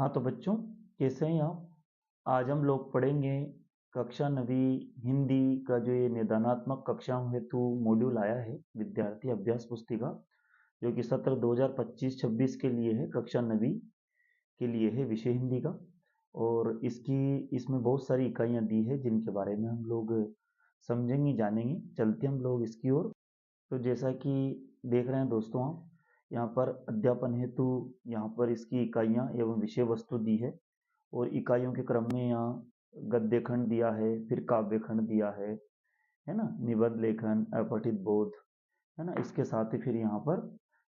हाँ तो बच्चों, कैसे हैं आप? आज हम लोग पढ़ेंगे कक्षा 9वीं हिंदी का जो ये निदानात्मक कक्षाओं हेतु मॉड्यूल आया है विद्यार्थी अभ्यास पुस्तिका, जो कि सत्र 2025-26 के लिए है। कक्षा 9वीं के लिए है विषय हिंदी का। और इसमें बहुत सारी इकाइयाँ दी है जिनके बारे में हम लोग समझेंगे जानेंगे। चलते हम लोग इसकी ओर। तो जैसा कि देख रहे हैं दोस्तों, आप यहाँ पर अध्यापन हेतु यहाँ पर इसकी इकाइयाँ एवं विषय वस्तु दी है। और इकाइयों के क्रम में यहाँ गद्य खंड दिया है, फिर काव्य खंड दिया है ना, निबंध लेखन, अपठित बोध, है ना। इसके साथ ही फिर यहाँ पर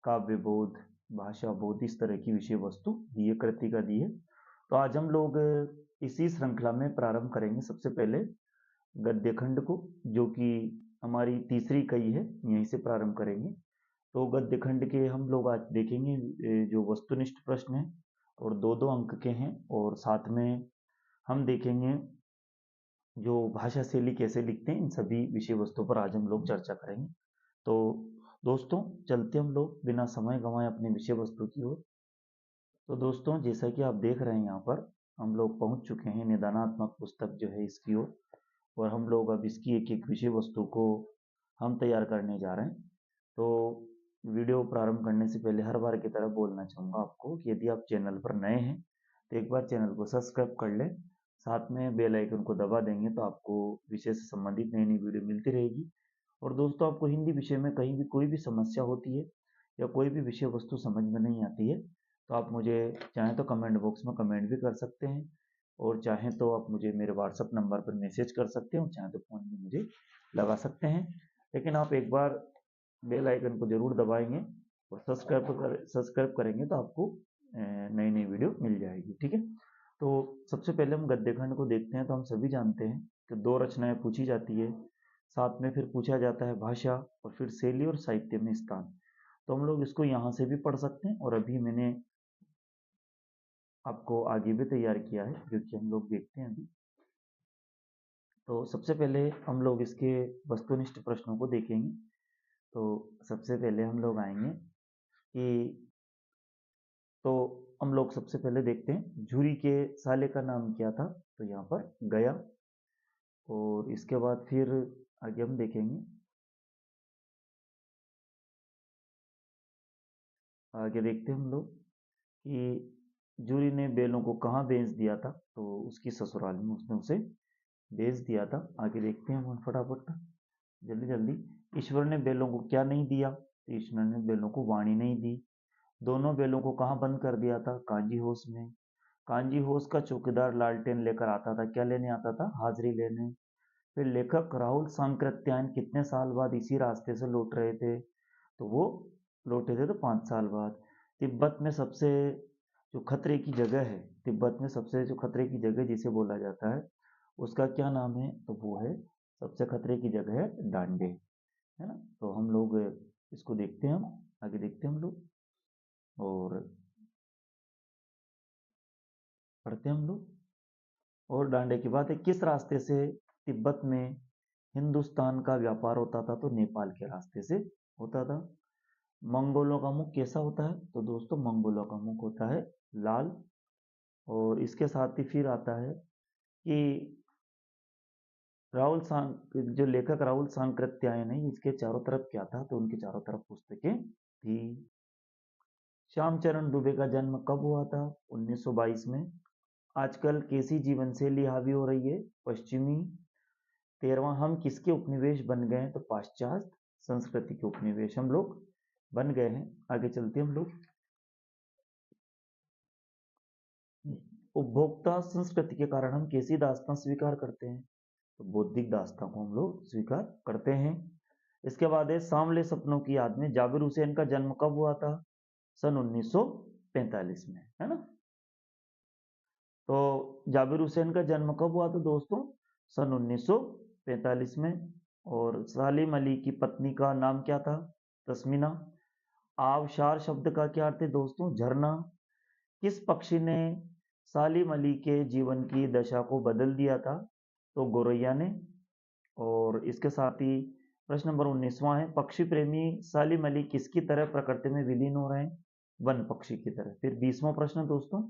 काव्य बोध, भाषा बोध, इस तरह की विषय वस्तु दी है, कृतिका दी है। तो आज हम लोग इसी श्रृंखला में प्रारंभ करेंगे सबसे पहले गद्य खंड को, जो कि हमारी तीसरी इकाई है, यहीं से प्रारंभ करेंगे। तो गद्य खंड के हम लोग आज देखेंगे जो वस्तुनिष्ठ प्रश्न है और दो दो अंक के हैं, और साथ में हम देखेंगे जो भाषा शैली कैसे लिखते हैं। इन सभी विषय वस्तुओं पर आज हम लोग चर्चा करेंगे। तो दोस्तों, चलते हम लोग बिना समय गंवाए अपने विषय वस्तु की ओर। तो दोस्तों, जैसा कि आप देख रहे हैं, यहाँ पर हम लोग पहुंच चुके हैं निदानात्मक पुस्तक जो है इसकी ओर, और हम लोग अब इसकी एक एक विषय वस्तु को हम तैयार करने जा रहे हैं। तो वीडियो प्रारंभ करने से पहले हर बार की तरह बोलना चाहूँगा आपको कि यदि आप चैनल पर नए हैं तो एक बार चैनल को सब्सक्राइब कर लें, साथ में बेल आइकन को दबा देंगे तो आपको विषय से संबंधित नई नई वीडियो मिलती रहेगी। और दोस्तों, आपको हिंदी विषय में कहीं भी कोई भी समस्या होती है या कोई भी विषय वस्तु समझ में नहीं आती है तो आप मुझे चाहें तो कमेंट बॉक्स में कमेंट भी कर सकते हैं, और चाहें तो आप मुझे मेरे व्हाट्सअप नंबर पर मैसेज कर सकते हैं, और चाहें तो फ़ोन भी मुझे लगा सकते हैं। लेकिन आप एक बार बेल आइकन को जरूर दबाएंगे और सब्सक्राइब करेंगे तो आपको नई नई वीडियो मिल जाएगी, ठीक है। तो सबसे पहले हम गद्य खंड को देखते हैं। तो हम सभी जानते हैं कि दो रचनाएं पूछी जाती है, साथ में फिर पूछा जाता है भाषा, और फिर शैली और साहित्य में स्थान। तो हम लोग इसको यहाँ से भी पढ़ सकते हैं, और अभी मैंने आपको आगे भी तैयार किया है जो कि हम लोग देखते हैं अभी। तो सबसे पहले हम लोग इसके वस्तुनिष्ठ प्रश्नों को देखेंगे। तो सबसे पहले हम लोग आएंगे कि तो हम लोग सबसे पहले देखते हैं झुरी के साले का नाम क्या था। तो यहाँ पर गया। और इसके बाद फिर आगे हम देखेंगे, आगे देखते हैं हम लोग कि झुरी ने बैलों को कहाँ बेच दिया था। तो उसकी ससुराल में उसने उसे बेच दिया था। आगे देखते हैं हम फटाफट, जल्दी जल्दी। ईश्वर ने बैलों को क्या नहीं दिया? तो ईश्वर ने बैलों को वाणी नहीं दी। दोनों बैलों को कहाँ बंद कर दिया था? कांजी हाउस में। कांजी हाउस का चौकीदार लालटेन लेकर आता था, क्या लेने आता था? हाजिरी लेने। फिर लेखक राहुल सांकृत्यायन कितने साल बाद इसी रास्ते से लौट रहे थे? तो वो लौटे थे तो 5 साल बाद। तिब्बत में सबसे जो खतरे की जगह है, तिब्बत में सबसे जो खतरे की जगह जिसे बोला जाता है उसका क्या नाम है? तो वो है, सबसे खतरे की जगह है डांडे, है ना। तो हम लोग इसको देखते हैं, हम आगे देखते हैं हम लोग और पढ़ते हैं हम लोग। और डांडे की बात है, किस रास्ते से तिब्बत में हिंदुस्तान का व्यापार होता था? तो नेपाल के रास्ते से होता था। मंगोलों का मुख कैसा होता है? तो दोस्तों, मंगोलों का मुख होता है लाल। और इसके साथ ही फिर आता है कि जो लेखक राहुल सांकृत्यायन है, इसके चारों तरफ क्या था? तो उनके चारों तरफ पुस्तकें थी। श्यामचरण दुबे का जन्म कब हुआ था? 1922 में। आजकल कैसी जीवन शैली हावी हो रही है? पश्चिमी। 13वां, हम किसके उपनिवेश बन गए हैं? तो पाश्चात्य संस्कृति के उपनिवेश हम लोग बन गए हैं। आगे चलते हम लोग, उपभोक्ता संस्कृति के कारण हम कैसी दास्तां स्वीकार करते हैं? तो बौद्धिक दास्तां को हम लोग स्वीकार करते हैं। इसके बाद है, सांवले सपनों की याद में जाबिर हुसैन का जन्म कब हुआ था? सन 1945 में, है ना। तो जाबिर हुसैन का जन्म कब हुआ था दोस्तों? सन 1945 में। और सालिम अली की पत्नी का नाम क्या था? तस्मीना। आबशार शब्द का क्या अर्थ है दोस्तों? झरना। किस पक्षी ने सालिम अली के जीवन की दशा को बदल दिया था? तो गोरैया ने। और इसके साथ ही प्रश्न नंबर 19वां है, पक्षी प्रेमी सालिम अली किसकी तरह प्रकृति में विलीन हो रहे हैं? वन पक्षी की तरह। फिर 20वां प्रश्न दोस्तों,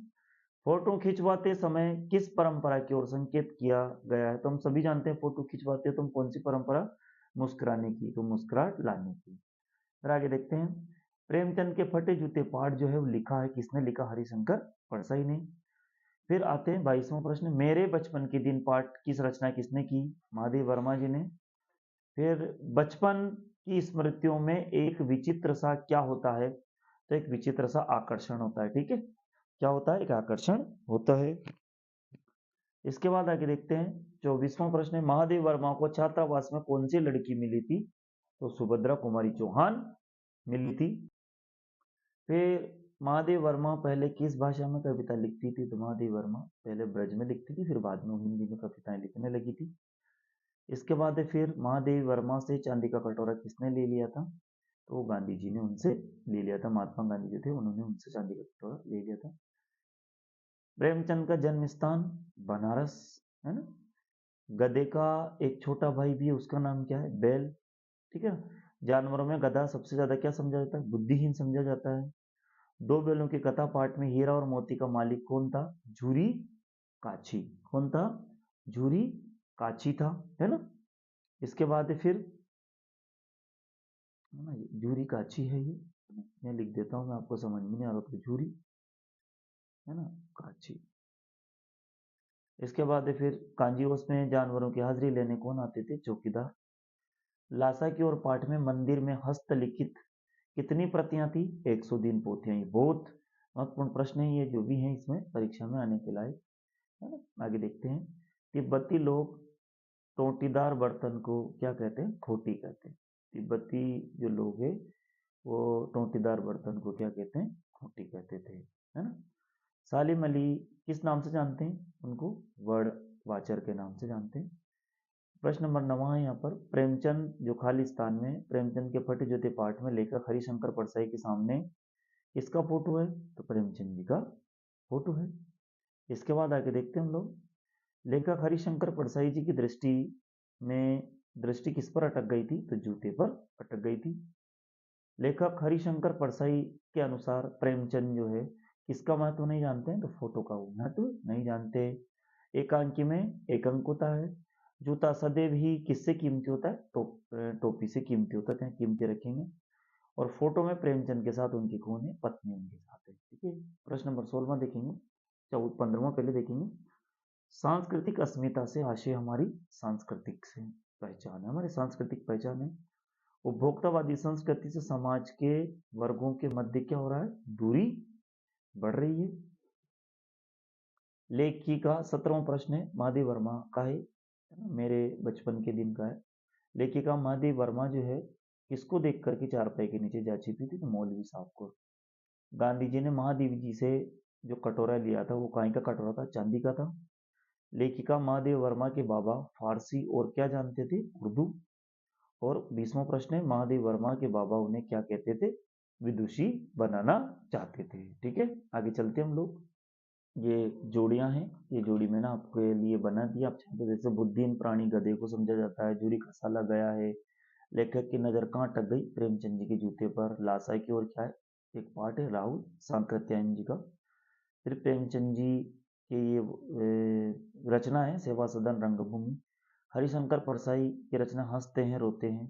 फोटो खिंचवाते समय किस परंपरा की ओर संकेत किया गया है? तो हम सभी जानते हैं फोटो खिंचवाते हैं तो हम कौन सी परंपरा? मुस्कुराने की, तो मुस्कुराहट लाने की। फिर आगे देखते हैं, प्रेमचंद के फटे जूते पाठ जो है वो लिखा है किसने? लिखा हरिशंकर परसाई ने। फिर आते हैं 22वां प्रश्न, मेरे बचपन के दिन पाठ की रचना किसने की? महादेव वर्मा जी ने। फिर बचपन की स्मृतियों में एक विचित्र सा क्या होता है? तो एक विचित्र सा आकर्षण होता है। ठीक है, क्या होता है? एक आकर्षण होता है। इसके बाद आगे देखते हैं 24वां प्रश्न है, महादेव वर्मा को छात्रावास में कौन सी लड़की मिली थी? तो सुभद्रा कुमारी चौहान मिली थी। फिर महादेव वर्मा पहले किस भाषा में कविता लिखती थी? तो महादेव वर्मा पहले ब्रज में लिखती थी, फिर बाद में हिंदी में कविताएं लिखने लगी थी। इसके बाद है फिर महादेव वर्मा से चांदी का कटोरा किसने ले लिया था? तो गांधी जी ने उनसे ले लिया था। महात्मा गांधी जो थे उन्होंने उनसे चांदी का कटोरा ले लिया था। प्रेमचंद का जन्म स्थान बनारस है ना। गधे का एक छोटा भाई भी है, उसका नाम क्या है? बैल। ठीक है, जानवरों में गधा सबसे ज्यादा क्या समझा जाता है? बुद्धिहीन समझा जाता है। दो बैलों की कथा पाठ में हीरा और मोती का मालिक कौन था? झूरी काछी। कौन था? झूरी काछी था, है ना। इसके बाद फिर है ना, झूरी काछी है ये, मैं लिख देता हूं, मैं आपको समझ में नहीं आ रहा तो झूरी है ना, काछी। इसके बाद फिर कांजीवस में जानवरों की हाजिरी लेने कौन आते थे? चौकीदार। लासा की ओर पाठ में मंदिर में हस्तलिखित कितनी प्रतियां थी? 103 पोथियां। ये बहुत महत्वपूर्ण प्रश्न है, ये जो भी है इसमें परीक्षा में आने के लायक है ना। आगे देखते हैं, तिब्बती लोग टोटीदार बर्तन को क्या कहते हैं? खोटी कहते हैं। तिब्बती जो लोग हैं वो टोटीदार बर्तन को क्या कहते हैं? खोटी कहते थे, है ना। सालिम अली किस नाम से जानते हैं उनको? वर्ड वाचर के नाम से जानते हैं। प्रश्न नंबर 9 है यहाँ पर, प्रेमचंद जो खालिस्तान में प्रेमचंद के फटे जूते पाठ में लेखक हरिशंकर परसाई के सामने किसका फोटो है? तो प्रेमचंद जी का फोटो है। इसके बाद आगे देखते हैं हम लोग, लेखक हरिशंकर परसाई जी की दृष्टि किस पर अटक गई थी? तो जूते पर अटक गई थी। लेखक हरिशंकर परसाई के अनुसार प्रेमचंद जो है किसका महत्व नहीं जानते हैं? तो फोटो का वो महत्व नहीं जानते। एकांकी में एक अंक होता है। जूता सदैव ही किससे कीमती होता है? टोपी से कीमती होता है, कीमती रखेंगे। और फोटो में प्रेमचंद के साथ उनकी कौन है? पत्नी उनके साथ है। ठीक है, प्रश्न नंबर 16 देखेंगे, 15वां पहले देखेंगे। सांस्कृतिक अस्मिता से आशय हमारी सांस्कृतिक से पहचान है, हमारी सांस्कृतिक पहचान है। उपभोक्तावादी संस्कृति से समाज के वर्गों के मध्य क्या हो रहा है? दूरी बढ़ रही है। लेखिका 17वां प्रश्न है, महादेव वर्मा का है, मेरे बचपन के दिन का है। लेखिका महादेव वर्मा जो है किसको देख करके चारपाई के नीचे जा छिपी थी? तो मौलवी साहब को। गांधी जी ने महादेव जी से जो कटोरा लिया था वो काहे का कटोरा था? चांदी का था। लेखिका महादेव वर्मा के बाबा फारसी और क्या जानते थे? उर्दू। और 20वां प्रश्न है, महादेव वर्मा के बाबा उन्हें क्या कहते थे? विदुषी बनाना चाहते थे। ठीक है, आगे चलते हम लोग। ये जोड़ियां हैं, ये जोड़ी मैंने आपके लिए बना दी। आप चाहते जैसे बुद्धिहीन प्राणी गधे को समझा जाता है, जूरी खसाला गया है, लेखक की नजर कहाँ अटक गई? प्रेमचंद जी के जूते पर। लासा की ओर क्या है? एक पाठ है राहुल सांकृत्यायन जी का। फिर प्रेमचंद जी की ये रचना है सेवा सदन रंगभूमि। हरिशंकर परसाई की रचना हंसते हैं रोते हैं।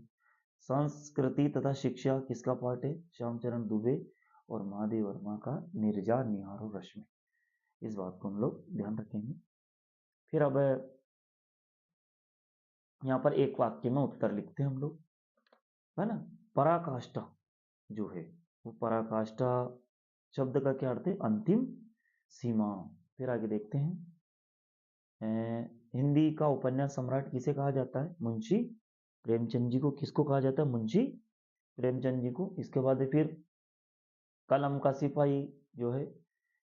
संस्कृति तथा शिक्षा किसका पाठ है? श्यामचरण दुबे। और महादेव वर्मा का निर्जा निहारो रश्मि। इस बात को हम लोग ध्यान रखेंगे। फिर अब यहाँ पर एक वाक्य में उत्तर लिखते हैं हम लोग, है ना। पराकाष्ठा जो है वो पराकाष्ठा शब्द का क्या अर्थ है? अंतिम सीमा। फिर आगे देखते हैं, हिंदी का उपन्यास सम्राट किसे कहा जाता है? मुंशी प्रेमचंद जी को। किसको कहा जाता है? मुंशी प्रेमचंद जी को। इसके बाद फिर कलम का सिपाही जो है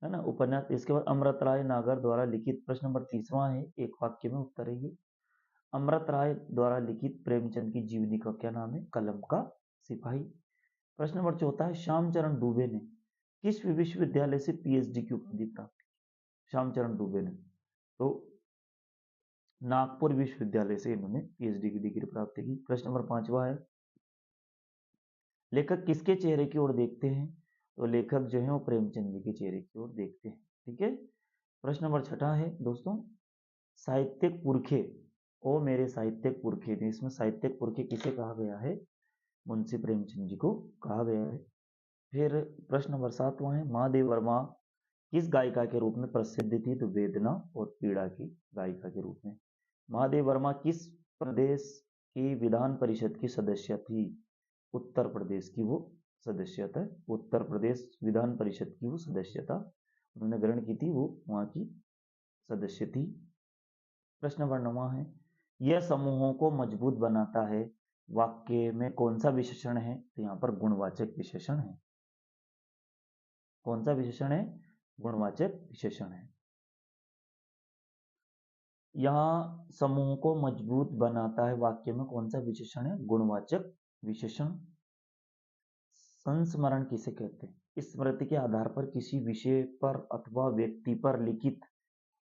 ना उपन्यास। इसके बाद अमृत राय नागर द्वारा लिखित, प्रश्न नंबर 30वां है, एक वाक्य में उत्तर है ये। अमृत राय द्वारा लिखित प्रेमचंद की जीवनी का क्या नाम है? कलम का सिपाही। प्रश्न नंबर 14 है, श्यामचरण दुबे ने किस विश्वविद्यालय से पीएचडी की उपाधि प्राप्त की? श्यामचरण दुबे ने तो नागपुर विश्वविद्यालय से इन्होंने पीएचडी की डिग्री प्राप्त की। प्रश्न नंबर 5वां है, लेखक किसके चेहरे की ओर देखते हैं? तो लेखक जो है वो प्रेमचंद जी के चेहरे की ओर देखते हैं। ठीक है, प्रश्न नंबर 6 है दोस्तों, साहित्यिक पुरखे ओ मेरे साहित्यिक पुरखे। इसमें साहित्यिक पुरखे किसे कहा गया है? मुंशी प्रेमचंद जी को कहा गया है। फिर प्रश्न नंबर 7वां है, महादेव वर्मा किस गायिका के रूप में प्रसिद्ध थी? तो वेदना और पीड़ा की गायिका के रूप में। महादेव वर्मा किस प्रदेश की विधान परिषद की सदस्य थी? उत्तर प्रदेश की वो सदस्यता, उत्तर प्रदेश विधान परिषद की वो सदस्यता उन्होंने ग्रहण की थी, वो वहां की सदस्य थी। प्रश्न नंबर 9 है, यह समूहों को मजबूत बनाता है, वाक्य में कौन सा विशेषण है? तो यहाँ पर गुणवाचक विशेषण है। कौन सा विशेषण है? गुणवाचक विशेषण है। यहाँ समूह को मजबूत बनाता है, वाक्य में कौन सा विशेषण है? गुणवाचक विशेषण। संस्मरण किसे कहते हैं? स्मृति के आधार पर किसी विषय पर अथवा व्यक्ति पर लिखित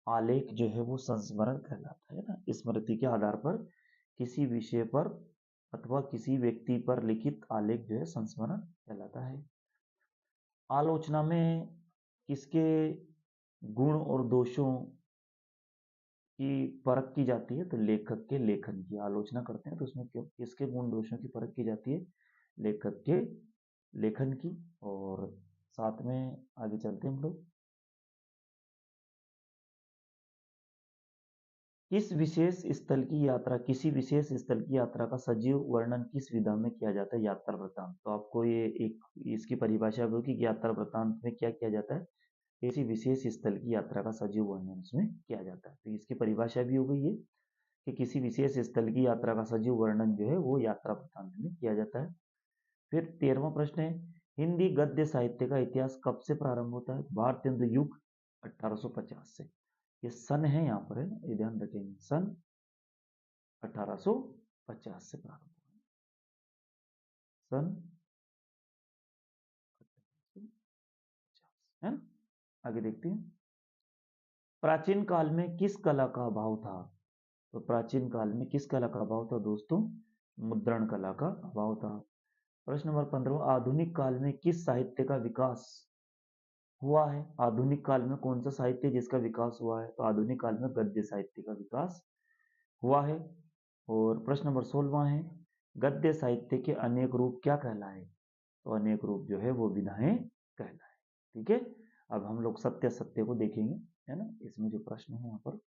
आलेख जो है वो संस्मरण कहलाता है ना। स्मृति के आधार पर किसी विषय पर अथवा किसी व्यक्ति पर लिखित आलेख जो है संस्मरण कहलाता है। आलोचना में किसके गुण और दोषों की परख की जाती है? तो लेखक के लेखन की। आलोचना करते हैं तो उसमें क्यों किसके गुण दोषों की परख की जाती है? लेखक के लेखन की। और साथ में आगे चलते हैं हम लोग। किसी विशेष स्थल की यात्रा का सजीव वर्णन किस विधा में किया जाता है? यात्रा वृत्तांत। तो आपको ये एक इसकी परिभाषा होगी कि यात्रा वृत्तांत में क्या किया जाता है? किसी विशेष स्थल की यात्रा का सजीव वर्णन उसमें किया जाता है। तो इसकी परिभाषा भी हो गई है कि किसी विशेष स्थल की यात्रा का सजीव वर्णन जो है वो यात्रा वृत्तांत में किया जाता है। फिर 13वां प्रश्न है, हिंदी गद्य साहित्य का इतिहास कब से प्रारंभ होता है? भारतेंदु युग 1850 से। ये सन है यहाँ पर, है ना, ये ध्यान रखेंगे, सन 1850 से प्रारंभ हुआ। सन 1850, है ना। आगे देखते हैं, प्राचीन काल में किस कला का अभाव था? तो प्राचीन काल में किस कला का अभाव था दोस्तों? मुद्रण कला का अभाव था। प्रश्न नंबर 15, आधुनिक काल में किस साहित्य का विकास हुआ है? आधुनिक काल में कौन सा साहित्य जिसका विकास हुआ है? तो आधुनिक काल में गद्य साहित्य का विकास हुआ है। और प्रश्न नंबर 16 है, गद्य साहित्य के अनेक रूप क्या कहलाए? तो अनेक रूप जो है वो विधाएं कहलाए। ठीक है, अब हम लोग सत्य सत्य को देखेंगे, है ना। इसमें जो प्रश्न है यहाँ पर,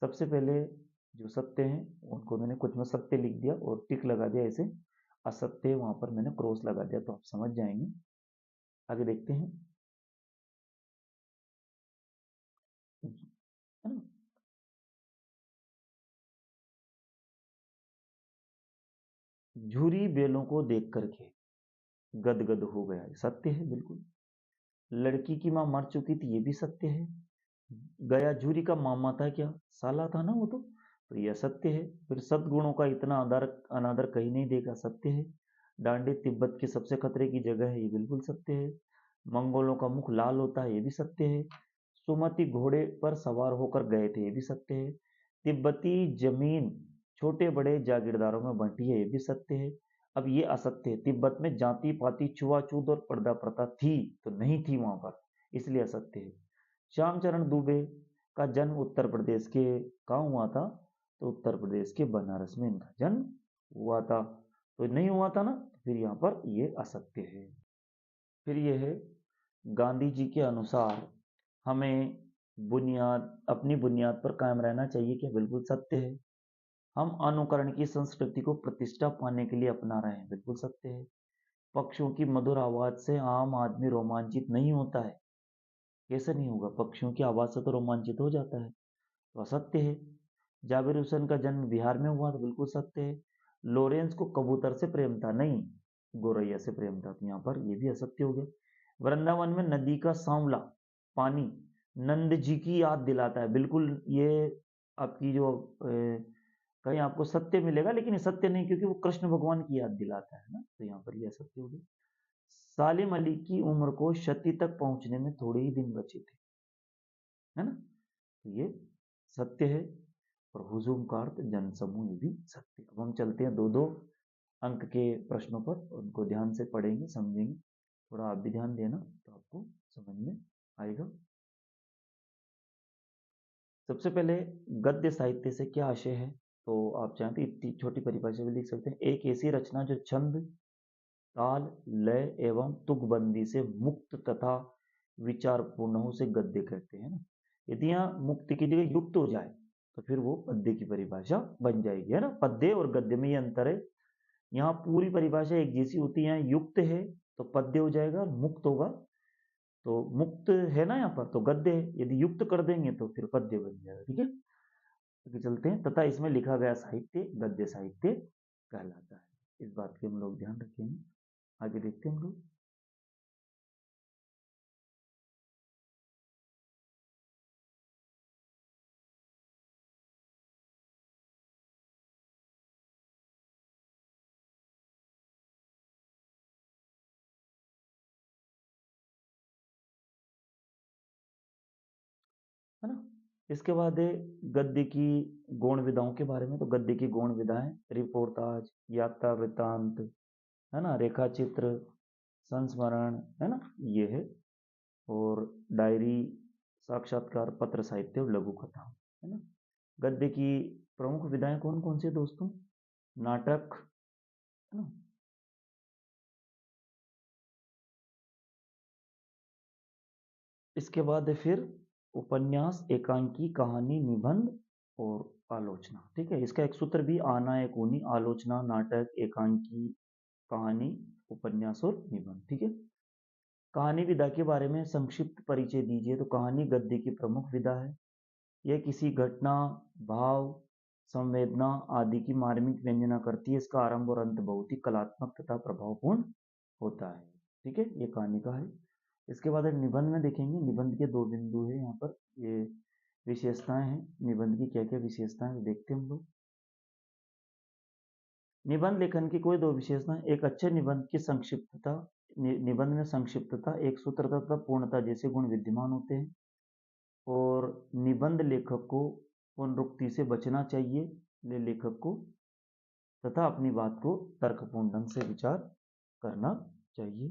सबसे पहले जो सत्य है उनको मैंने कुछ में सत्य लिख दिया और टिक लगा दिया, ऐसे असत्य वहां पर मैंने क्रॉस लगा दिया, तो आप समझ जाएंगे। आगे देखते हैं, है ना। झूरी बेलों को देख करके गदगद हो गया, सत्य है बिल्कुल। लड़की की मां मर चुकी थी, ये भी सत्य है। गया झूरी का मामा था क्या? साला था ना वो तो यह सत्य है। फिर सद्गुणों का इतना आदर अनादर कहीं नहीं देखा, सत्य है। डांडी तिब्बत की सबसे खतरे की जगह है, ये बिल्कुल सत्य है। मंगोलों का मुख लाल होता है, ये भी सत्य है। सुमति घोड़े पर सवार होकर गए थे, ये भी सत्य है। तिब्बती जमीन छोटे बड़े जागीरदारों में बंटी है, ये भी सत्य है। अब ये असत्य है, तिब्बत में जाति पाति छुआछूत और पर्दा प्रथा थी तो नहीं थी वहां पर, इसलिए असत्य है। श्यामचरण दुबे का जन्म उत्तर प्रदेश के कहाँ हुआ था? तो उत्तर प्रदेश के बनारस में इनका जन्म हुआ था, तो नहीं हुआ था ना, तो फिर यहाँ पर ये असत्य है। फिर ये है, गांधी जी के अनुसार हमें बुनियाद अपनी बुनियाद पर कायम रहना चाहिए क्या? बिल्कुल सत्य है। हम अनुकरण की संस्कृति को प्रतिष्ठा पाने के लिए अपना रहे हैं, बिल्कुल सत्य है। पक्षियों की मधुर आवाज से आम आदमी रोमांचित नहीं होता है, कैसे नहीं होगा? पक्षियों की आवाज से तो रोमांचित हो जाता है, तो असत्य है। जाबिर हुसैन का जन्म बिहार में हुआ, तो बिल्कुल सत्य है। लॉरेंस को कबूतर से प्रेम था, नहीं, गोरैया से प्रेम था, तो यहाँ पर ये भी असत्य हो गया। वृंदावन में नदी का सांवला पानी नंद जी की याद दिलाता है, बिल्कुल ये आपकी जो कहीं आपको सत्य मिलेगा, लेकिन ये सत्य नहीं, क्योंकि वो कृष्ण भगवान की याद दिलाता है ना, तो यहाँ पर ये असत्य हो गया। सालिम अली की उम्र को शती तक पहुंचने में थोड़े ही दिन बचे थे, है ना, तो ये सत्य है। और हुजूम का अर्थ जनसमूह, ये भी सत्य। अब हम चलते हैं दो दो अंक के प्रश्नों पर, उनको ध्यान से पढ़ेंगे समझेंगे। थोड़ा आप भी ध्यान देना तो आपको समझ में आएगा। सबसे पहले गद्य साहित्य से क्या आशय है, तो आप चाहें तो इतनी छोटी परिभाषा भी लिख सकते हैं। एक ऐसी रचना जो छंद, ताल, लय एवं तुकबंदी से मुक्त तथा विचारपूर्ण हो, उसे गद्य कहते हैं ना। यदि यहाँ मुक्त की जगह युक्त हो जाए तो फिर वो पद्य की परिभाषा बन जाएगी, है ना। पद्य और गद्य में ये अंतर है। यहाँ पूरी परिभाषा एक जैसी होती है, यहाँ युक्त है तो पद्य हो जाएगा, मुक्त होगा तो मुक्त है ना यहाँ पर तो गद्य है, यदि युक्त कर देंगे तो फिर पद्य बन जाएगा। ठीक है, आगे चलते हैं। तथा इसमें लिखा गया साहित्य गद्य साहित्य कहलाता है। इस बात के हम लोग ध्यान रखेंगे। आगे देखते हैं हम लोग। है ना। इसके बाद है गद्य की गौण विधाओं के बारे में। तो गद्य की गौण विधाएं रिपोर्टाज, यात्रा वृत्तांत, है ना, रेखा चित्र, संस्मरण, है ना, ये है। और डायरी, साक्षात्कार, पत्र साहित्य और लघु कथा, है ना। गद्य की प्रमुख विधाएं कौन कौन सी दोस्तों? नाटक, है ना, इसके बाद है फिर उपन्यास, एकांकी, कहानी, निबंध और आलोचना। ठीक है, इसका एक सूत्र भी आना एक ऊनी, आलोचना, नाटक, एकांकी, कहानी, उपन्यास और निबंध। ठीक है। कहानी विधा के बारे में संक्षिप्त परिचय दीजिए। तो कहानी गद्य की प्रमुख विधा है। यह किसी घटना, भाव, संवेदना आदि की मार्मिक व्यंजना करती है। इसका आरंभ और अंत बहुत ही कलात्मक तथा प्रभावपूर्ण होता है। ठीक है, ये कहानी का है। इसके बाद निबंध में देखेंगे। निबंध के दो बिंदु है यहाँ पर, ये विशेषताएं हैं निबंध की। क्या क्या विशेषताएं देखते हैं हम लोग। निबंध लेखन की कोई दो विशेषताएं। एक अच्छे निबंध की संक्षिप्तता, निबंध में संक्षिप्तता, एक सूत्रता तथा पूर्णता जैसे गुण विद्यमान होते हैं। और निबंध लेखक को पुनरुक्ति से बचना चाहिए, लेखक को, तथा अपनी बात को तर्कपूर्ण ढंग से विचार करना चाहिए,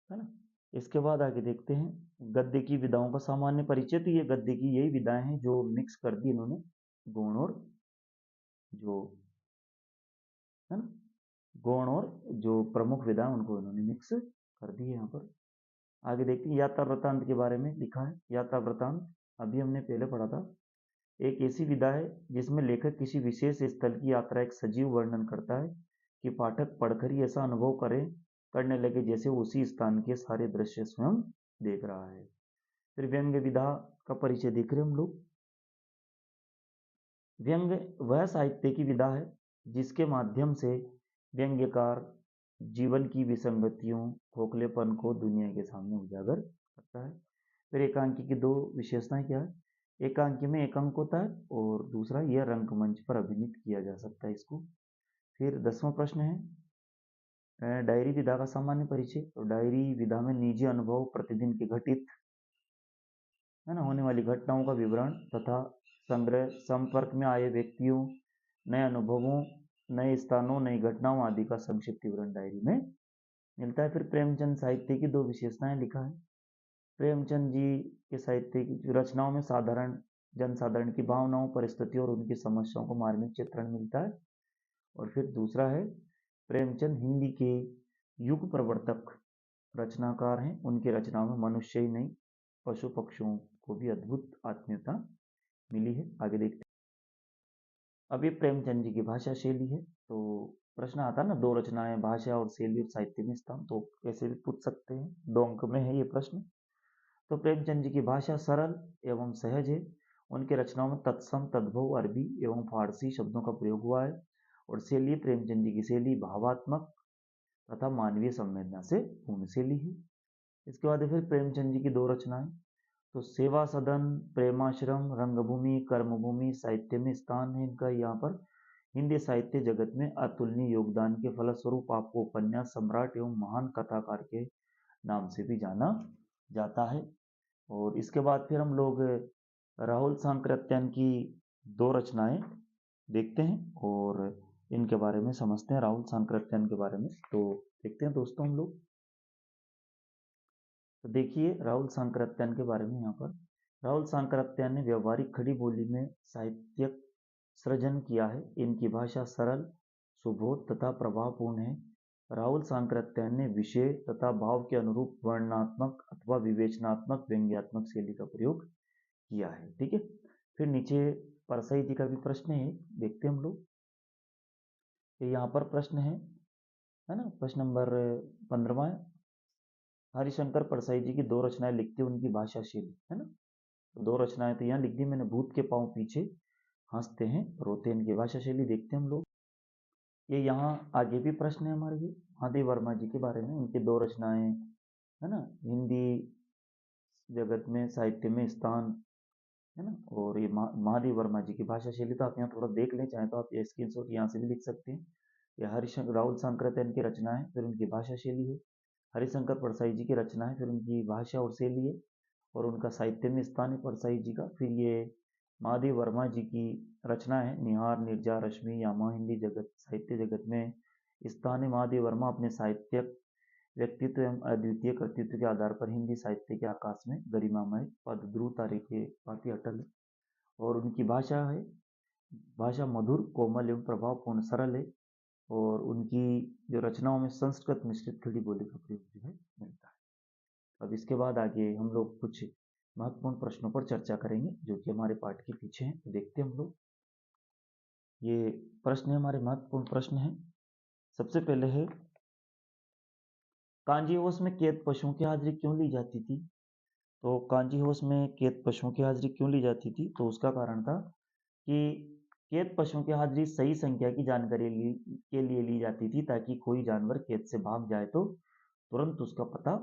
है ना। इसके बाद आगे देखते हैं गद्य की विधाओं का सामान्य परिचय। तो ये गद्य की यही विधाएं हैं जो मिक्स कर दी इन्होंने, गौण और जो, है ना, गौण और जो प्रमुख विधाएं उनको इन्होंने मिक्स कर दी है यहाँ पर। आगे देखते हैं यात्रा वृत्तांत के बारे में लिखा है। यात्रा वृत्तांत अभी हमने पहले पढ़ा था। एक ऐसी विधा है जिसमें लेखक किसी विशेष स्थल की यात्रा एक सजीव वर्णन करता है कि पाठक पढ़कर ही ऐसा अनुभव करने लगे जैसे वो उसी स्थान के सारे दृश्य स्वयं देख रहा है। फिर व्यंग्य विधा का परिचय देख रहे हम लोग। व्यंग्य वह साहित्य की विधा है जिसके माध्यम से व्यंग्यकार जीवन की विसंगतियों, खोखलेपन को दुनिया के सामने उजागर करता है। फिर एकांकी की दो विशेषताएं क्या है। एकांकी में एक अंक होता है और दूसरा यह रंगमंच पर अभिनीत किया जा सकता है इसको। फिर 10वां प्रश्न है डायरी विधा का सामान्य परिचय। तो डायरी विधा में निजी अनुभव, प्रतिदिन के घटित, है ना, होने वाली घटनाओं का विवरण तथा संग्रह, संपर्क में आए व्यक्तियों, नए अनुभवों, नए स्थानों, नई घटनाओं आदि का संक्षिप्त विवरण डायरी में मिलता है। फिर प्रेमचंद साहित्य की दो विशेषताएं लिखा है। प्रेमचंद जी के साहित्य की रचनाओं में साधारण जनसाधारण की भावनाओं, परिस्थितियों और उनकी समस्याओं को मार्मिक चित्रण मिलता है। और फिर दूसरा है प्रेमचंद हिंदी के युग प्रवर्तक रचनाकार हैं। उनकी रचनाओं में मनुष्य ही नहीं, पशु पक्षियों को भी अद्भुत आत्मीयता मिली है। आगे देखते हैं। अब ये प्रेमचंद जी की भाषा शैली है। तो प्रश्न आता है ना, दो रचनाएं, भाषा और शैली और साहित्य में स्थान, तो कैसे भी पूछ सकते हैं। 2 अंक में है ये प्रश्न। तो प्रेमचंद जी की भाषा सरल एवं सहज है। उनकी रचनाओं में तत्सम, तद्भव, अरबी एवं फारसी शब्दों का प्रयोग हुआ है। और शैली, प्रेमचंद जी की शैली भावात्मक तथा मानवीय संवेदना से पूर्ण शैली है। इसके बाद फिर प्रेमचंद जी की दो रचनाएं। तो सेवा सदन, प्रेमाश्रम, रंगभूमि, कर्मभूमि साहित्य में स्थान है इनका यहाँ पर। हिंदी साहित्य जगत में अतुलनीय योगदान के फलस्वरूप आपको उपन्यास सम्राट एवं महान कथाकार के नाम से भी जाना जाता है। और इसके बाद फिर हम लोग राहुल सांकृत्यायन की दो रचनाएं देखते हैं और इनके बारे में समझते हैं। राहुल सांकृत्यायन के बारे में तो देखते हैं दोस्तों हम लोग। तो देखिए राहुल सांकृत्यायन के बारे में यहाँ पर, राहुल सांकृत्यायन ने व्यवहारिक खड़ी बोली में साहित्यिक सृजन किया है। इनकी भाषा सरल, सुबोध तथा प्रभावपूर्ण है। राहुल सांकृत्यायन ने विषय तथा भाव के अनुरूप वर्णनात्मक अथवा विवेचनात्मक व्यंग्यात्मक शैली का प्रयोग किया है। ठीक है, फिर नीचे परसाई जी का भी प्रश्न है, देखते हम लोग। यहाँ पर प्रश्न है ना, प्रश्न नंबर 15 है। हरिशंकर परसाई जी की दो रचनाएं लिखते हैं, उनकी भाषा शैली, है ना। दो रचनाएं तो यहाँ लिख दी मैंने, भूत के पांव पीछे हंसते हैं रोते हैं, इनकी भाषा शैली देखते हैं हम लोग। ये यहाँ आगे भी प्रश्न है हमारे, ये महादेव वर्मा जी के बारे में, उनकी दो रचनाएं, है ना, हिंदी जगत में साहित्य में स्थान, है ना। और ये महादेव वर्मा जी की भाषा शैली तो आप यहाँ थोड़ा देख लें, चाहे तो आप ये स्क्रीनशॉट यहाँ से भी लिख सकते हैं। ये हरिशंकर राहुल सांकृत्यायन की रचना है, फिर उनकी भाषा शैली है। हरिशंकर परसाई जी की रचना है, फिर उनकी भाषा और शैली है, और उनका साहित्य में स्थान है परसाई जी का। फिर ये महादेव वर्मा जी की रचना है, निहार निर्जा रश्मि यामा, हिंदी जगत साहित्य जगत में स्थान है। महादेव वर्मा अपने साहित्यिक व्यक्तित्व एवं अद्वितीय कृतित्व के आधार पर हिंदी साहित्य के आकाश में गरिमामय पद ध्रुव तारे के भांति अटल है। और उनकी भाषा है, भाषा मधुर कोमल एवं प्रभावपूर्ण सरल है। और उनकी जो रचनाओं में संस्कृत मिश्रित खड़ी बोली का प्रयोग जो है मिलता है। अब इसके बाद आगे हम लोग कुछ महत्वपूर्ण प्रश्नों पर चर्चा करेंगे जो कि हमारे पाठ के पीछे हैं, तो देखते हैं हम लोग। ये प्रश्न हमारे महत्वपूर्ण प्रश्न हैं। सबसे पहले है, कांजी होश में कैद पशुओं की हाजिरी क्यों ली जाती थी? तो कांजी होश में कैद पशुओं की हाजिरी क्यों ली जाती थी? तो उसका कारण था कि कैद पशुओं की हाजिरी सही संख्या की जानकारी के लिए ली जाती थी, ताकि कोई जानवर कैद से भाग जाए तो तुरंत उसका पता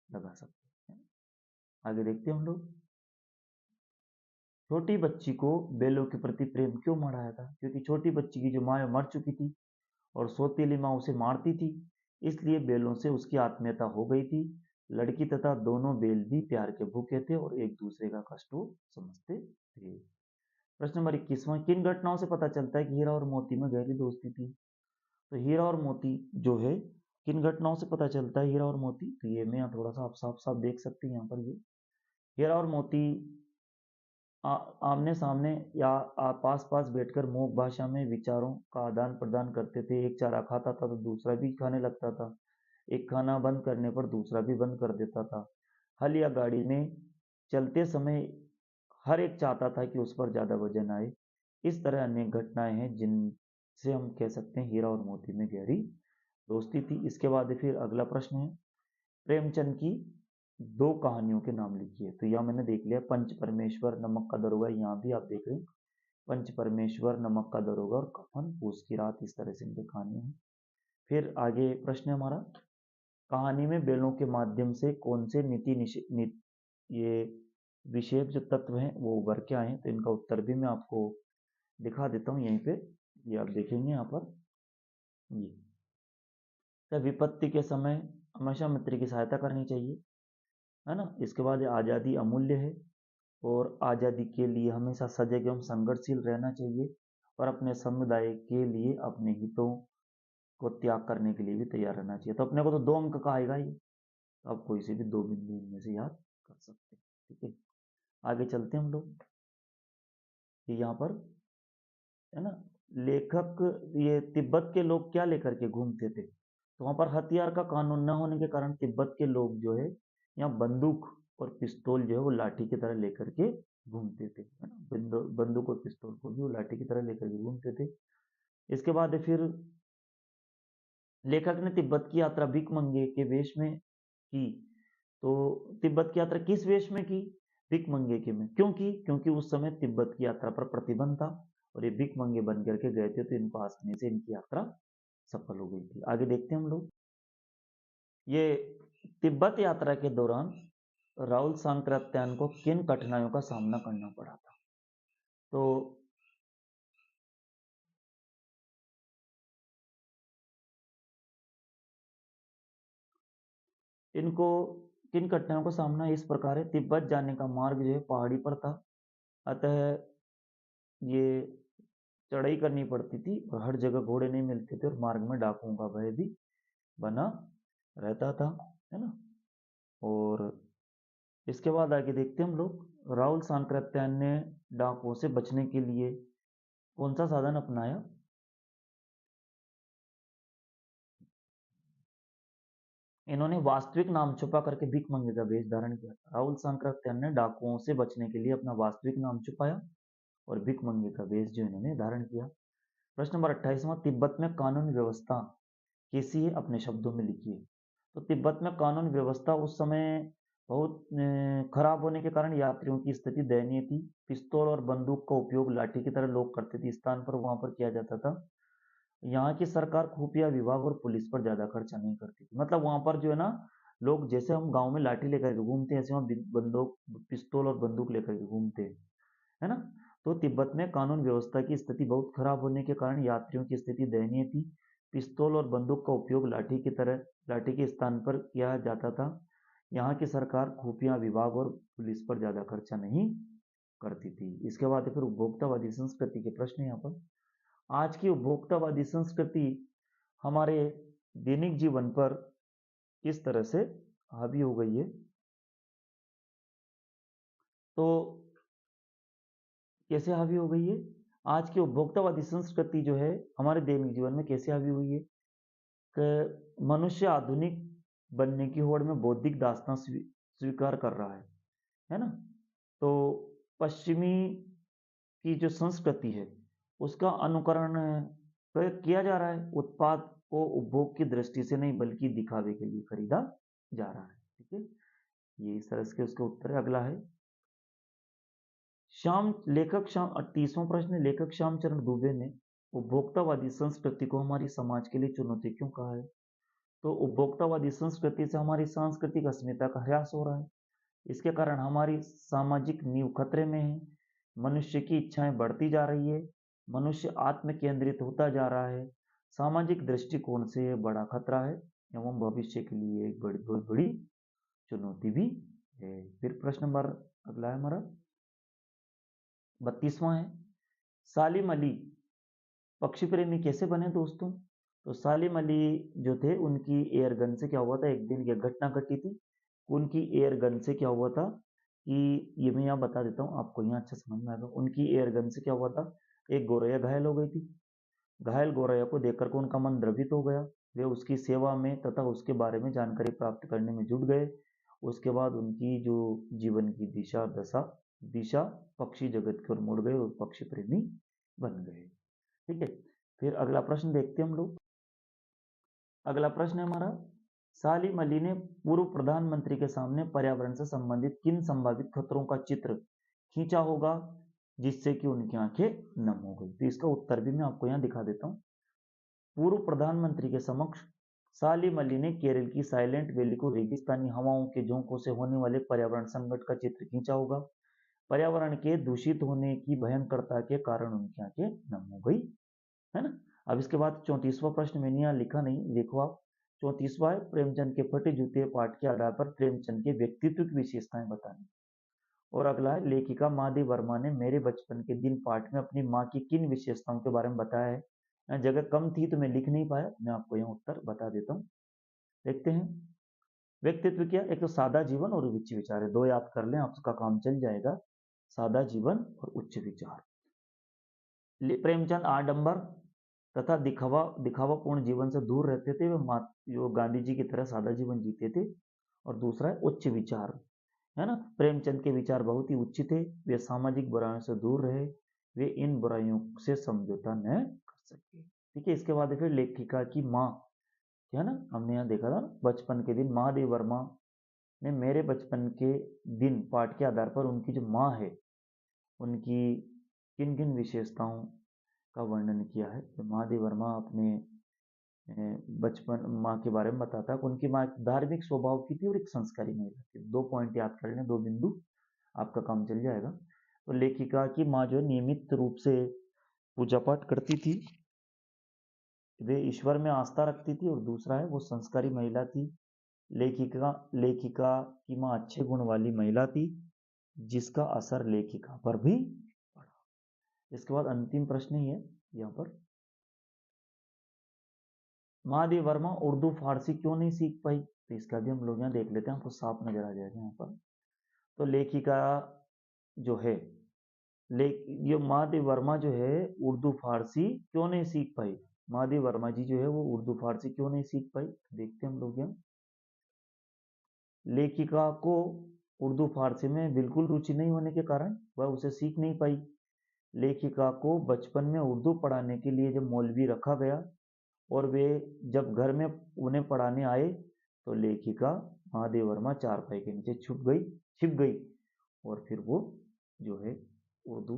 लगा सकते हैं। आगे देखते हैं हम लोग। छोटी बच्ची को बैलों के प्रति प्रेम क्यों मढ़ाया था? क्योंकि छोटी बच्ची की जो माँ मर चुकी थी और सौतेली माँ उसे मारती थी, इसलिए बैलों से उसकी आत्मीयता हो गई थी। लड़की तथा दोनों बैल भी प्यार के भूखे थे और एक दूसरे का कष्ट समझते थे। प्रश्न नंबर 21वां, किन घटनाओं से पता चलता है कि हीरा और मोती में गहरी दोस्ती थी? तो हीरा और मोती जो है, किन घटनाओं से पता चलता है हीरा और मोती? तो ये मैं यहाँ थोड़ा सा आप साफ साफ देख सकते हैं। यहाँ पर ये हीरा और मोती आमने सामने या पास पास बैठकर मोक भाषा में विचारों का आदान प्रदान करते थे। एक चारा खाता था तो दूसरा भी खाने लगता था, एक खाना बंद करने पर दूसरा भी बंद कर देता था। हल या गाड़ी में चलते समय हर एक चाहता था कि उस पर ज्यादा वजन आए। इस तरह अनेक घटनाएं हैं जिनसे हम कह सकते हैं हीरा और मोती में गहरी दोस्ती थी। इसके बाद फिर अगला प्रश्न है, प्रेमचंद की दो कहानियों के नाम लिखिए। तो यह मैंने देख लिया, पंच परमेश्वर, नमक का दरोगा, यहाँ भी आप देख रहे हैं पंच परमेश्वर, नमक का दरोगा और कफन पूस की रात, इस तरह से इनकी कहानियां हैं। फिर आगे प्रश्न है हमारा, कहानी में बैलों के माध्यम से कौन से ये विषय जो तत्व हैं वो उभर के आए हैं? तो इनका उत्तर भी मैं आपको दिखा देता हूँ यहीं पे, ये आप देखेंगे यहाँ पर। ये विपत्ति के समय हमेशा मित्र की सहायता करनी चाहिए, है ना। इसके बाद आज़ादी अमूल्य है और आज़ादी के लिए हमेशा सजग एवं संघर्षशील रहना चाहिए, और अपने समुदाय के लिए अपने हितों को त्याग करने के लिए भी तैयार रहना चाहिए। तो अपने को तो 2 अंक का आएगा ही, तो आप कोई से भी 2 बिंदु इनमें से याद कर सकते हैं। ठीक है, आगे चलते हैं हम लोग। यहाँ पर है ना, लेखक ये तिब्बत के लोग क्या लेकर के घूमते थे? तो वहां पर हथियार का कानून न होने के कारण तिब्बत के लोग जो है यहाँ बंदूक और पिस्तौल जो है वो लाठी की तरह लेकर के घूमते थे, है ना। बंदूक और पिस्तौल को भी वो लाठी की तरह लेकर के घूमते थे। इसके बाद फिर लेखक ने तिब्बत की यात्रा भिकमंगे के वेश में की। तो तिब्बत की यात्रा किस वेश में की? भिकमंगे के में। क्यों की? क्योंकि उस समय तिब्बत की यात्रा पर प्रतिबंध था और ये भिकमंगे बन करके गए थे, तो इनको आसानी से इनकी यात्रा सफल हो गई थी। आगे देखते हैं हम लोग। ये तिब्बत यात्रा के दौरान राहुल सांकृत्यायन को किन कठिनाइयों का सामना करना पड़ा था? तो इनको किन कठिनाइयों का सामना इस प्रकार है, तिब्बत जाने का मार्ग जो है पहाड़ी पर था, अतः ये चढ़ाई करनी पड़ती थी और हर जगह घोड़े नहीं मिलते थे और मार्ग में डाकुओं का भय भी बना रहता था, है ना। और इसके बाद आगे देखते हैं हम लोग, राहुल सांकृत्यायन ने डाकुओं से बचने के लिए कौन सा साधन अपनाया? इन्होंने वास्तविक नाम छुपा करके भीख मंगे का वेश धारण किया। राहुल सांकृत्यायन ने डाकुओं से बचने के लिए अपना वास्तविक नाम छुपाया और भीख मंगे का वेश जो इन्होंने धारण किया। प्रश्न नंबर 28वां, तिब्बत में कानून व्यवस्था कैसी है? अपने शब्दों में लिखिए। तो तिब्बत में कानून व्यवस्था उस समय बहुत खराब होने के कारण यात्रियों की स्थिति दयनीय थी। पिस्तौल और बंदूक का उपयोग लाठी की तरह लोग करते थे, स्थान पर वहां पर किया जाता था। यहाँ की सरकार खुफिया विभाग और पुलिस पर ज्यादा खर्चा नहीं करती थी। मतलब वहां पर जो है ना, लोग जैसे हम गांव में लाठी लेकर के घूमते हैं, ऐसे वहां बंदूक, पिस्तौल और बंदूक लेकर के घूमते हैं, है ना। तो तिब्बत में कानून व्यवस्था की स्थिति बहुत खराब होने के कारण यात्रियों की स्थिति दयनीय थी। पिस्तौल और बंदूक का उपयोग लाठी के स्थान पर किया जाता था। यहाँ की सरकार खुफिया विभाग और पुलिस पर ज्यादा खर्चा नहीं करती थी। इसके बाद फिर उपभोक्तावादी संस्कृति के प्रश्न यहाँ पर। आज की उपभोक्तावादी संस्कृति हमारे दैनिक जीवन पर किस तरह से हावी हो गई है? तो कैसे हावी हो गई है? आज की उपभोक्तावादी संस्कृति जो है हमारे दैनिक जीवन में कैसे हावी हुई है कि मनुष्य आधुनिक बनने की होड़ में बौद्धिक दास्तां स्वीकार कर रहा है ना। तो पश्चिमी की जो संस्कृति है उसका अनुकरण किया जा रहा है। उत्पाद को उपभोग की दृष्टि से नहीं बल्कि दिखावे के लिए खरीदा जा रहा है। ठीक है, ये इस तरह से उसका उत्तर है। अगला है लेखक श्याम 38वां प्रश्न, लेखक श्यामचरण दुबे ने उपभोक्तावादी संस्कृति को हमारी समाज के लिए चुनौती क्यों कहा है? तो उपभोक्तावादी संस्कृति से हमारी सांस्कृतिक अस्मिता का ह्रास हो रहा है। इसके कारण हमारी सामाजिक नींव खतरे में है। मनुष्य की इच्छाएं बढ़ती जा रही है। मनुष्य आत्म केंद्रित होता जा रहा है। सामाजिक दृष्टिकोण से यह बड़ा खतरा है एवं भविष्य के लिए एक बड़ी बहुत बड़ी चुनौती भी है। फिर प्रश्न नंबर अगला है हमारा 32वां है, सालिम अली पक्षी प्रेमी कैसे बने दोस्तों? तो सालिम अली जो थे उनकी एयर गन से क्या हुआ था, एक दिन की घटना घटी थी। उनकी एयर गन से क्या हुआ था कि ये मैं यहाँ बता देता हूँ आपको, यहाँ अच्छा समझ में आएगा। उनकी एयर गन से क्या हुआ था, एक गोरैया घायल हो गई थी। घायल गोरैया को देखकर के उनका मन द्रवित हो गया। वे उसकी सेवा में तथा उसके बारे में जानकारी प्राप्त करने में जुट गए। उसके बाद उनकी जो जीवन की दिशा पक्षी जगत की ओर मुड़ गई और पक्षी प्रेमी बन गए। ठीक है, फिर अगला प्रश्न देखते हैं हम लोग। अगला प्रश्न है हमारा, सालिम अली ने पूर्व प्रधानमंत्री के सामने पर्यावरण से संबंधित किन संभावित खतरों का चित्र खींचा होगा जिससे कि उनकी आंखें नम हो गई? तो इसका उत्तर भी मैं आपको यहाँ दिखा देता हूँ। पूर्व प्रधानमंत्री के समक्ष सालिम अली ने केरल की साइलेंट वैली को रेगिस्तानी हवाओं के झोंकों से होने वाले पर्यावरण संकट का चित्र खींचा होगा। पर्यावरण के दूषित होने की भयंकरता के कारण उनकी आंखें नम हो गई, है ना। अब इसके बाद 34वां प्रश्न मैंने यहाँ लिखा नहीं, देखो आप। 34वां है, प्रेमचंद के फटे जूते पाठ के आधार पर प्रेमचंद के व्यक्तित्व की विशेषताएं बतानी। और अगला है, लेखिका महादेव वर्मा ने मेरे बचपन के दिन पाठ में अपनी माँ की किन विशेषताओं के बारे में बताया है? यहाँ जगह कम थी तो मैं लिख नहीं पाया, मैं आपको यहाँ उत्तर बता देता हूँ। देखते हैं, व्यक्तित्व क्या, एक तो सादा जीवन और उच्च विचार है, दो याद कर लें आपका काम चल जाएगा। सादा जीवन और उच्च विचार। प्रेमचंद आडंबर तथा दिखावापूर्ण जीवन से दूर रहते थे, वे जो गांधी जी की तरह सादा जीवन जीते थे। और दूसरा है उच्च विचार, है ना। प्रेमचंद के विचार बहुत ही उच्च थे, वे सामाजिक बुराइयों से दूर रहे, वे इन बुराइयों से समझौता न कर सके। ठीक है, इसके बाद फिर लेखिका की माँ, है ना, हमने यहाँ देखा था बचपन के दिन। महादेव वर्मा ने मेरे बचपन के दिन पाठ के आधार पर उनकी जो माँ है उनकी किन किन विशेषताओं का वर्णन किया है। तो महादेव वर्मा अपने बचपन माँ के बारे में बताता है कि उनकी माँ धार्मिक स्वभाव की थी और एक संस्कारी महिला थी। 2 पॉइंट याद कर लें, 2 बिंदु, आपका काम चल जाएगा। तो लेखिका की माँ जो नियमित रूप से पूजा पाठ करती थी, वे ईश्वर में आस्था रखती थी, और दूसरा है वो संस्कारी महिला थी। लेखिका की माँ अच्छे गुण वाली महिला थी जिसका असर लेखिका पर भी पड़ा। इसके बाद अंतिम प्रश्न ही है यहाँ पर, महादेव वर्मा उर्दू फारसी क्यों नहीं सीख पाई? तो इसका भी हम लोग यहाँ देख लेते हैं, आपको साफ नजर आ जाएगा यहाँ पर। तो लेखिका जो है, ले ये महादेव वर्मा जो है उर्दू फारसी क्यों नहीं सीख पाई? महादेव वर्मा जी जो है वो उर्दू फारसी क्यों नहीं सीख पाई? देखते हैं हम लोग यहाँ। लेखिका को उर्दू फारसी में बिल्कुल रुचि नहीं होने के कारण वह उसे सीख नहीं पाई। लेखिका को बचपन में उर्दू पढ़ाने के लिए जब मौलवी रखा गया और वे जब घर में उन्हें पढ़ाने आए तो लेखिका महादेव वर्मा चारपाई के नीचे छिप गई और फिर वो जो है उर्दू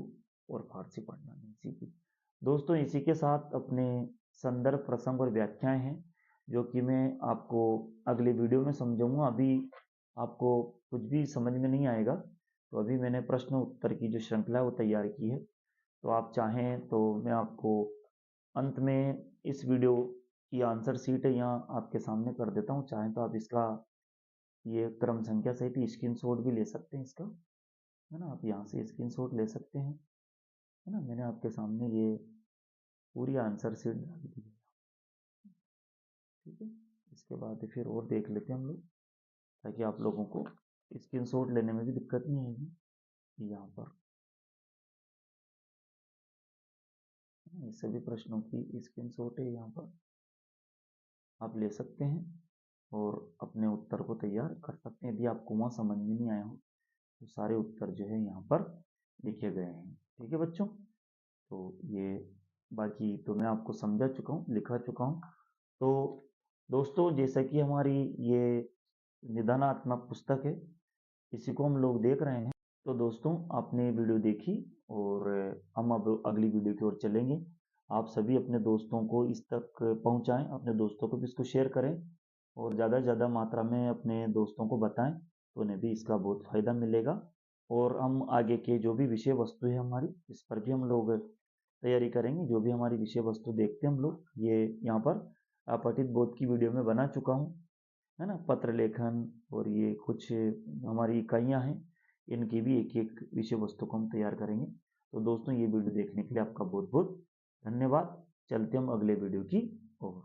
और फारसी पढ़ना नहीं सीखी। दोस्तों, इसी के साथ अपने संदर्भ, प्रसंग और व्याख्याएं हैं जो कि मैं आपको अगले वीडियो में समझाऊंगा। अभी आपको कुछ भी समझ में नहीं आएगा तो अभी मैंने प्रश्न उत्तर की जो श्रृंखला है वो तैयार की है, तो आप चाहें तो मैं आपको अंत में इस वीडियो की आंसर शीट है यहाँ आपके सामने कर देता हूँ। चाहें तो आप इसका ये क्रम संख्या सहित स्क्रीनशॉट भी ले सकते हैं इसका, है ना। आप यहाँ से स्क्रीनशॉट ले सकते हैं, है ना। मैंने आपके सामने ये पूरी आंसर शीट डाल दी है, ठीक है। इसके बाद फिर और देख लेते हैं हम लोग, ताकि आप लोगों को स्क्रीनशॉट लेने में भी दिक्कत नहीं आएगी। यहाँ पर सभी प्रश्नों की स्क्रीनशॉट है, यहाँ पर आप ले सकते हैं और अपने उत्तर को तैयार कर सकते हैं। यदि आपको वहाँ समझ में नहीं आया हो तो सारे उत्तर जो है यहाँ पर लिखे गए हैं, ठीक है बच्चों। तो ये बाकी तो मैं आपको समझा चुका हूँ, लिखा चुका हूँ। तो दोस्तों, जैसा कि हमारी ये निदानात्मक पुस्तक है, इसी को हम लोग देख रहे हैं। तो दोस्तों, आपने वीडियो देखी और हम अब अगली वीडियो की ओर चलेंगे। आप सभी अपने दोस्तों को इस तक पहुंचाएं, अपने दोस्तों को भी इसको शेयर करें और ज़्यादा से ज़्यादा मात्रा में अपने दोस्तों को बताएं, तो उन्हें भी इसका बहुत फ़ायदा मिलेगा। और हम आगे के जो भी विषय वस्तु है हमारी, इस पर भी हम लोग तैयारी करेंगे। जो भी हमारी विषय वस्तु देखते हैं हम लोग, ये यहाँ पर अपठित बोध की वीडियो में बना चुका हूँ, है ना। पत्र लेखन और ये कुछ हमारी इकाइयाँ हैं, इनकी भी एक एक विषय वस्तु को हम तैयार करेंगे। तो दोस्तों, ये वीडियो देखने के लिए आपका बहुत बहुत धन्यवाद। चलते हम अगले वीडियो की ओर।